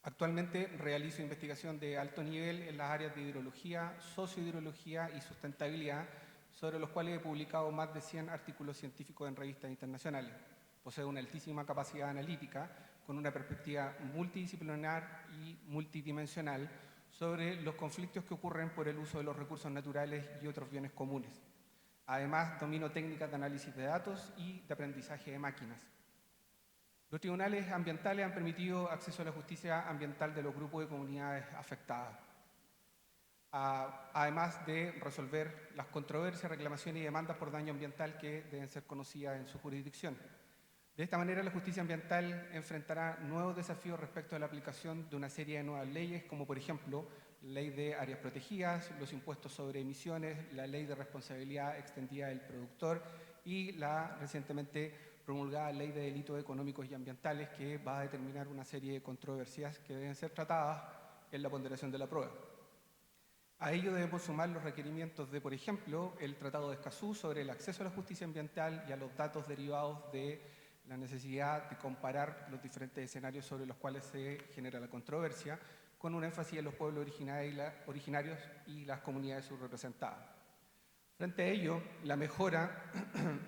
Actualmente realizo investigación de alto nivel en las áreas de hidrología, sociohidrología y sustentabilidad, sobre los cuales he publicado más de 100 artículos científicos en revistas internacionales. Poseo una altísima capacidad analítica, con una perspectiva multidisciplinar y multidimensional sobre los conflictos que ocurren por el uso de los recursos naturales y otros bienes comunes. Además, domino técnicas de análisis de datos y de aprendizaje de máquinas. Los tribunales ambientales han permitido acceso a la justicia ambiental de los grupos de comunidades afectadas, además de resolver las controversias, reclamaciones y demandas por daño ambiental que deben ser conocidas en su jurisdicción. De esta manera, la justicia ambiental enfrentará nuevos desafíos respecto a la aplicación de una serie de nuevas leyes, como por ejemplo la ley de áreas protegidas, los impuestos sobre emisiones, la ley de responsabilidad extendida del productor y la recientemente promulgada ley de delitos económicos y ambientales, que va a determinar una serie de controversias que deben ser tratadas en la ponderación de la prueba. A ello debemos sumar los requerimientos de, por ejemplo, el Tratado de Escazú sobre el acceso a la justicia ambiental y a los datos derivados de la necesidad de comparar los diferentes escenarios sobre los cuales se genera la controversia, con un énfasis en los pueblos originarios y las comunidades subrepresentadas. Frente a ello, la mejora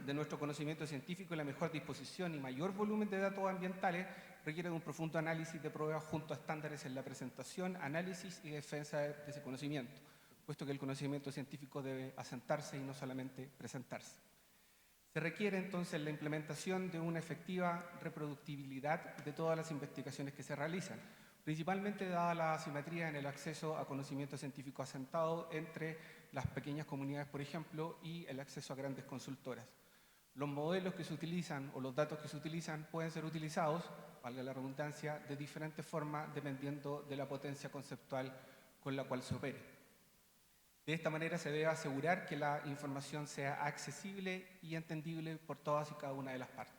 de nuestro conocimiento científico y la mejor disposición y mayor volumen de datos ambientales requiere de un profundo análisis de pruebas junto a estándares en la presentación, análisis y defensa de ese conocimiento. puesto que el conocimiento científico debe asentarse y no solamente presentarse. Se requiere entonces la implementación de una efectiva reproductibilidad de todas las investigaciones que se realizan, principalmente dada la asimetría en el acceso a conocimiento científico asentado entre las pequeñas comunidades, por ejemplo, y el acceso a grandes consultoras. Los modelos que se utilizan o los datos que se utilizan pueden ser utilizados, valga la redundancia, de diferentes formas dependiendo de la potencia conceptual con la cual se opere. De esta manera se debe asegurar que la información sea accesible y entendible por todas y cada una de las partes.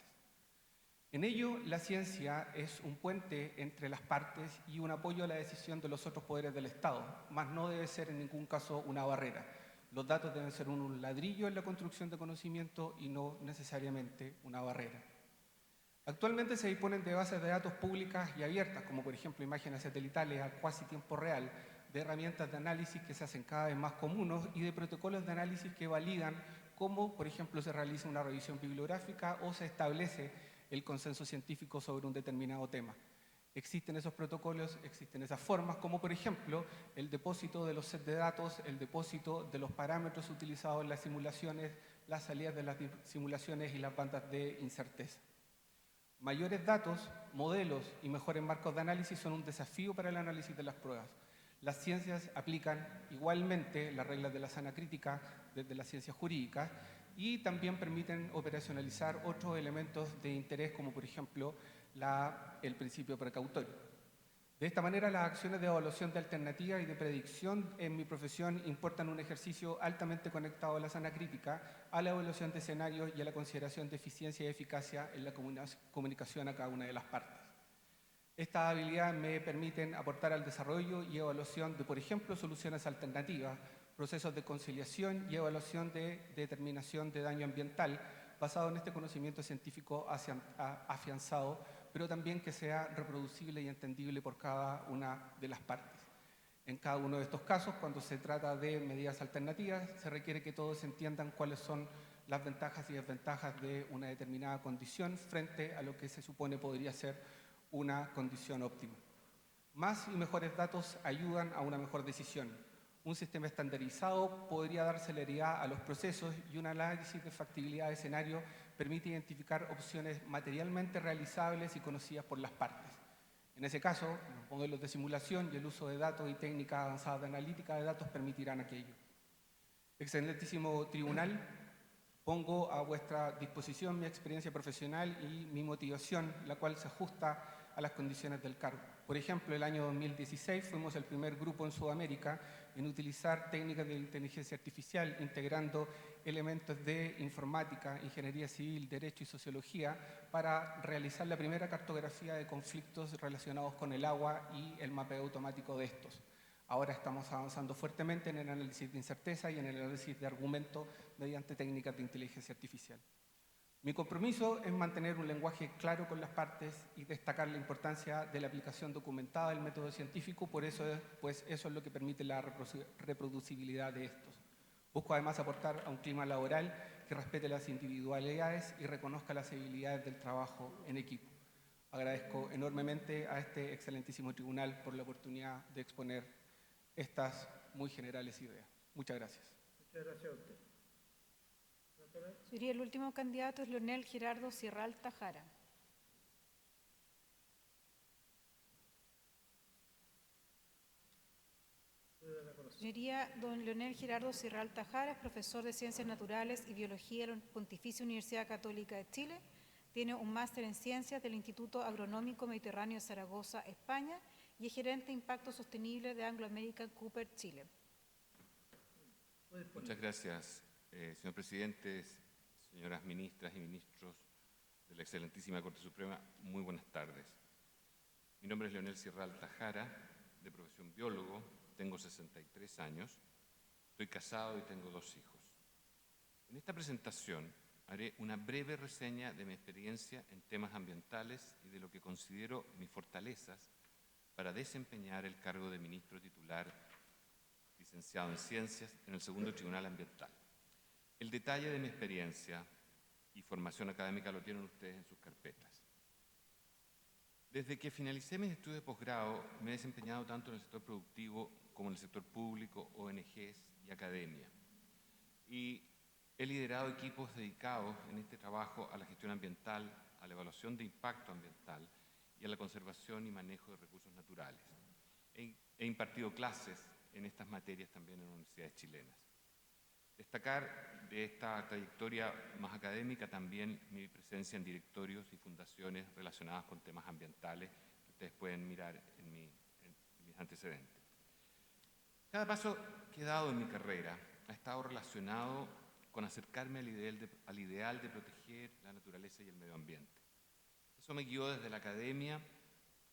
En ello, la ciencia es un puente entre las partes y un apoyo a la decisión de los otros poderes del Estado, mas no debe ser en ningún caso una barrera. Los datos deben ser un ladrillo en la construcción de conocimiento y no necesariamente una barrera. Actualmente se disponen de bases de datos públicas y abiertas, como por ejemplo imágenes satelitales a cuasi tiempo real, de herramientas de análisis que se hacen cada vez más comunes y de protocolos de análisis que validan cómo, por ejemplo, se realiza una revisión bibliográfica o se establece el consenso científico sobre un determinado tema. Existen esos protocolos, existen esas formas, como por ejemplo el depósito de los sets de datos, el depósito de los parámetros utilizados en las simulaciones, las salidas de las simulaciones y las bandas de incerteza. Mayores datos, modelos y mejores marcos de análisis son un desafío para el análisis de las pruebas. Las ciencias aplican igualmente las reglas de la sana crítica desde las ciencias jurídicas y también permiten operacionalizar otros elementos de interés, como por ejemplo el principio precautorio. De esta manera, las acciones de evaluación de alternativas y de predicción en mi profesión importan un ejercicio altamente conectado a la sana crítica, a la evaluación de escenarios y a la consideración de eficiencia y eficacia en la comunicación a cada una de las partes. Estas habilidades me permiten aportar al desarrollo y evaluación de, por ejemplo, soluciones alternativas, procesos de conciliación y evaluación de determinación de daño ambiental, basado en este conocimiento científico afianzado, pero también que sea reproducible y entendible por cada una de las partes. En cada uno de estos casos, cuando se trata de medidas alternativas, se requiere que todos entiendan cuáles son las ventajas y desventajas de una determinada condición frente a lo que se supone podría ser una condición óptima. Más y mejores datos ayudan a una mejor decisión. Un sistema estandarizado podría dar celeridad a los procesos y un análisis de factibilidad de escenario permite identificar opciones materialmente realizables y conocidas por las partes. En ese caso, los modelos de simulación y el uso de datos y técnicas avanzadas de analítica de datos permitirán aquello. Excelentísimo Tribunal, pongo a vuestra disposición mi experiencia profesional y mi motivación, la cual se ajusta a las condiciones del cargo. Por ejemplo, el año 2016 fuimos el primer grupo en Sudamérica en utilizar técnicas de inteligencia artificial, integrando elementos de informática, ingeniería civil, derecho y sociología para realizar la primera cartografía de conflictos relacionados con el agua y el mapeo automático de estos. Ahora estamos avanzando fuertemente en el análisis de incerteza y en el análisis de argumento mediante técnicas de inteligencia artificial. Mi compromiso es mantener un lenguaje claro con las partes y destacar la importancia de la aplicación documentada del método científico, pues eso es lo que permite la reproducibilidad de estos. Busco además aportar a un clima laboral que respete las individualidades y reconozca las habilidades del trabajo en equipo. Agradezco enormemente a este excelentísimo tribunal por la oportunidad de exponer estas muy generales ideas. Muchas gracias. Muchas gracias a usted. Sería el último candidato es Leonel Gerardo Sierralta Jara. Señoría, don Leonel Gerardo Sierralta Jara es profesor de Ciencias Naturales y Biología de la Pontificia Universidad Católica de Chile. Tiene un máster en Ciencias del Instituto Agronómico Mediterráneo de Zaragoza, España, y es gerente de Impacto Sostenible de Anglo American Cooper, Chile. Muchas gracias, señor presidente, señoras ministras y ministros de la excelentísima Corte Suprema. Muy buenas tardes. Mi nombre es Leonel Sierralta Jara, de profesión biólogo, tengo 63 años, estoy casado y tengo 2 hijos. En esta presentación haré una breve reseña de mi experiencia en temas ambientales y de lo que considero mis fortalezas para desempeñar el cargo de ministro titular licenciado en Ciencias en el Segundo Tribunal Ambiental. El detalle de mi experiencia y formación académica lo tienen ustedes en sus carpetas. Desde que finalicé mis estudios de posgrado, me he desempeñado tanto en el sector productivo como en el sector público, ONGs y academia. Y he liderado equipos dedicados en este trabajo a la gestión ambiental, a la evaluación de impacto ambiental y a la conservación y manejo de recursos naturales. He impartido clases en estas materias también en universidades chilenas. Destacar de esta trayectoria más académica también mi presencia en directorios y fundaciones relacionadas con temas ambientales que ustedes pueden mirar en mis antecedentes. Cada paso que he dado en mi carrera ha estado relacionado con acercarme al ideal de proteger la naturaleza y el medio ambiente. Eso me guió desde la academia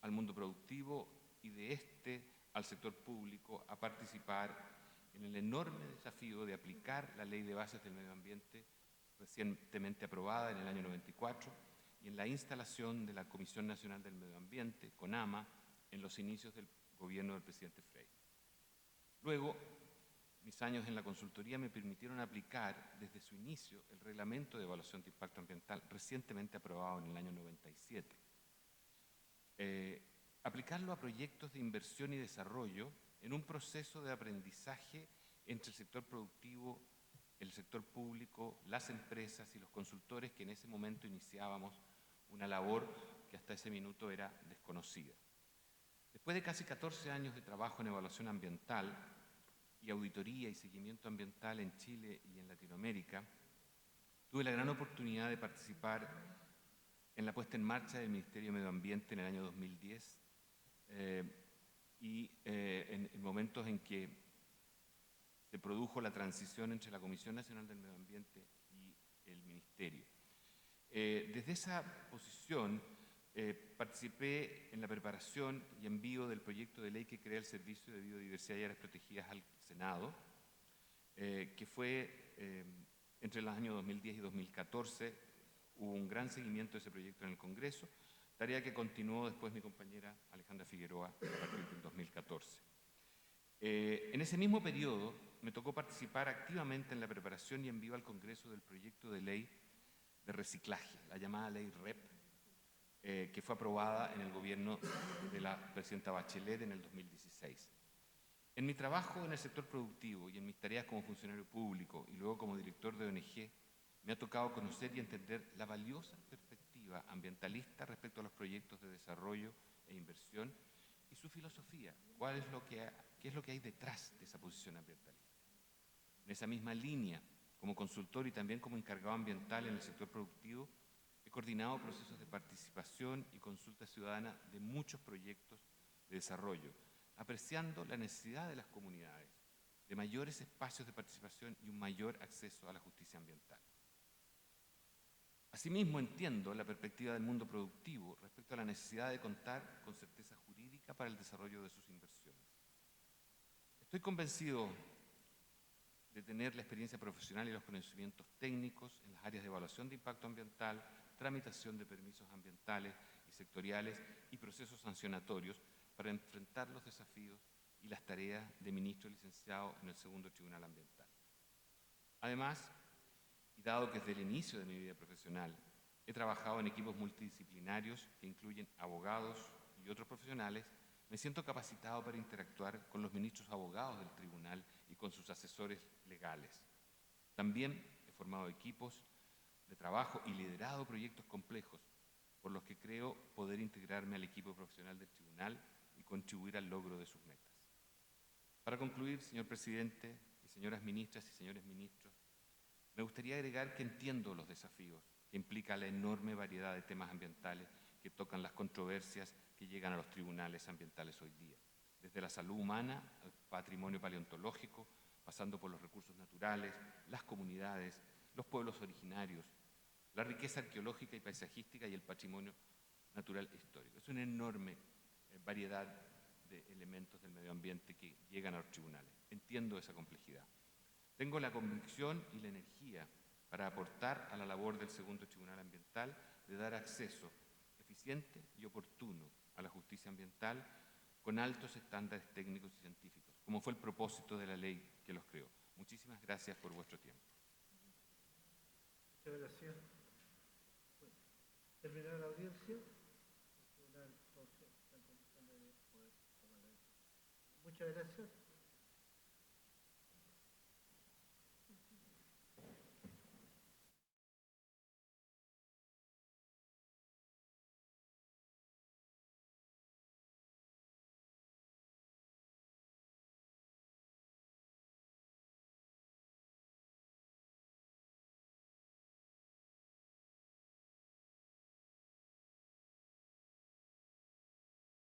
al mundo productivo y de este al sector público a participar en el enorme desafío de aplicar la Ley de Bases del Medio Ambiente recientemente aprobada en el año 94 y en la instalación de la Comisión Nacional del Medio Ambiente, CONAMA, en los inicios del gobierno del presidente Frey. Luego, mis años en la consultoría me permitieron aplicar desde su inicio el Reglamento de Evaluación de Impacto Ambiental recientemente aprobado en el año 97. Aplicarlo a proyectos de inversión y desarrollo en un proceso de aprendizaje entre el sector productivo, el sector público, las empresas y los consultores que en ese momento iniciábamos una labor que hasta ese minuto era desconocida. Después de casi 14 años de trabajo en evaluación ambiental y auditoría y seguimiento ambiental en Chile y en Latinoamérica, tuve la gran oportunidad de participar en la puesta en marcha del Ministerio de Medio Ambiente en el año 2010 en momentos en que se produjo la transición entre la Comisión Nacional del Medio Ambiente y el Ministerio. Desde esa posición participé en la preparación y envío del proyecto de ley que crea el Servicio de Biodiversidad y Áreas Protegidas al Senado, que fue entre los años 2010 y 2014. Hubo un gran seguimiento de ese proyecto en el Congreso, tarea que continuó después mi compañera Alejandra Figueroa a partir del 2014. En ese mismo periodo me tocó participar activamente en la preparación y envío al Congreso del proyecto de ley de reciclaje, la llamada ley REP, que fue aprobada en el gobierno de la presidenta Bachelet en el 2016. En mi trabajo en el sector productivo y en mis tareas como funcionario público y luego como director de ONG, me ha tocado conocer y entender la valiosa perspectiva ambientalista respecto a los proyectos de desarrollo e inversión y su filosofía, qué es lo que hay detrás de esa posición ambientalista. En esa misma línea, como consultor y también como encargado ambiental en el sector productivo, he coordinado procesos de participación y consulta ciudadana de muchos proyectos de desarrollo, apreciando la necesidad de las comunidades de mayores espacios de participación y un mayor acceso a la justicia ambiental. Asimismo, entiendo la perspectiva del mundo productivo respecto a la necesidad de contar con certeza jurídica para el desarrollo de sus inversiones. Estoy convencido de tener la experiencia profesional y los conocimientos técnicos en las áreas de evaluación de impacto ambiental, tramitación de permisos ambientales y sectoriales y procesos sancionatorios para enfrentar los desafíos y las tareas de ministro licenciado en el Segundo Tribunal Ambiental. Además, y dado que desde el inicio de mi vida profesional he trabajado en equipos multidisciplinarios que incluyen abogados y otros profesionales, me siento capacitado para interactuar con los ministros abogados del tribunal y con sus asesores legales. También he formado equipos de trabajo y liderado proyectos complejos, por los que creo poder integrarme al equipo profesional del tribunal y contribuir al logro de sus metas. Para concluir, señor presidente, y señoras ministras y señores ministros, me gustaría agregar que entiendo los desafíos que implica la enorme variedad de temas ambientales que tocan las controversias que llegan a los tribunales ambientales hoy día, desde la salud humana al patrimonio paleontológico, pasando por los recursos naturales, las comunidades, los pueblos originarios, la riqueza arqueológica y paisajística y el patrimonio natural e histórico. Es una enorme variedad de elementos del medio ambiente que llegan a los tribunales. Entiendo esa complejidad. Tengo la convicción y la energía para aportar a la labor del Segundo Tribunal Ambiental de dar acceso eficiente y oportuno a la justicia ambiental con altos estándares técnicos y científicos, como fue el propósito de la ley que los creó. Muchísimas gracias por vuestro tiempo. Muchas gracias. Bueno, terminada la audiencia, el Tribunal Muchas gracias.